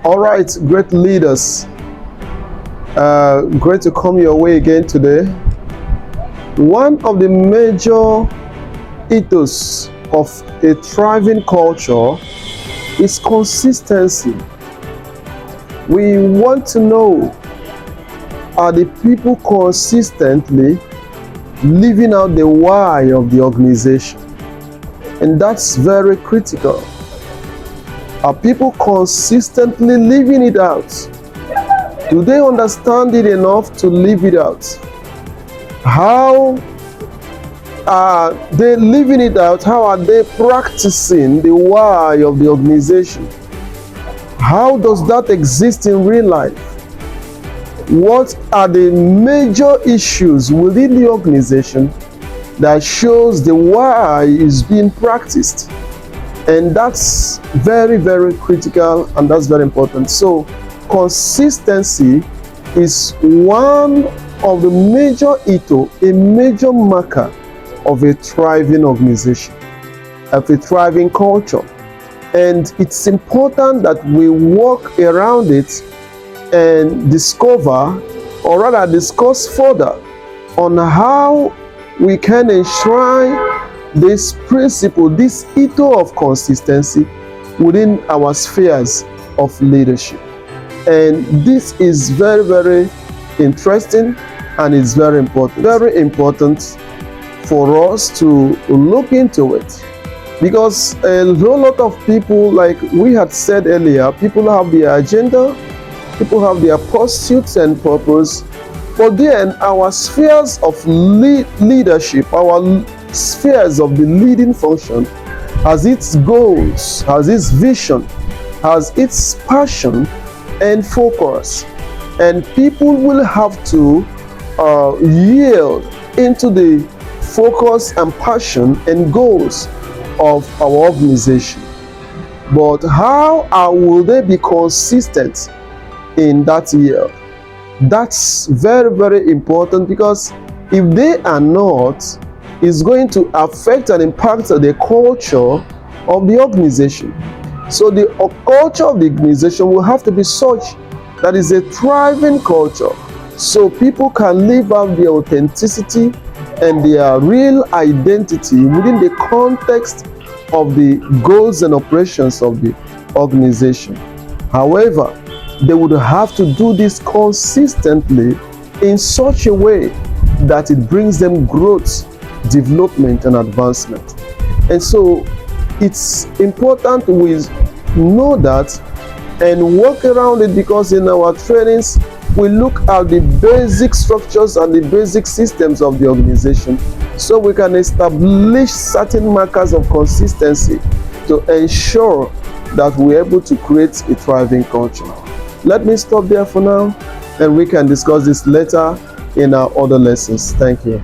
All right, great leaders. Great to come your way again today. One of the major ethos of a thriving culture is consistency. We want to know, are the people consistently living out the why of the organization? And that's very critical. Are people consistently living it out? Do they understand it enough to live it out? How are they living it out? How are they practicing the why of the organization? How does that exist in real life? What are the major issues within the organization that shows the why is being practiced? And that's very, very critical, and that's very important. So consistency is one of the major etho, a major marker of a thriving organization, of a thriving culture. And it's important that we work around it and discover, or rather discuss further, on how we can enshrine this principle, this etho of consistency within our spheres of leadership. And this is very, very interesting, and it's very important. Very important for us to look into it, because a whole lot of people, like we had said earlier, people have their agenda, people have their pursuits and purpose, but then our spheres of leadership, our spheres of the leading function, has its goals, has its vision, has its passion and focus, and people will have to yield into the focus and passion and goals of our organization. But how will they be consistent in that yield? That's very, very important, because if they are not, it's going to affect and impact the culture of the organization. So the culture of the organization will have to be such that is a thriving culture, so people can live out their authenticity and their real identity within the context of the goals and operations of the organization. However, they would have to do this consistently in such a way that it brings them growth, development and advancement. And so it's important we know that and work around it, because in our trainings we look at the basic structures and the basic systems of the organization, so we can establish certain markers of consistency to ensure that we're able to create a thriving culture. Let me stop there for now, and we can discuss this later in our other lessons. Thank you.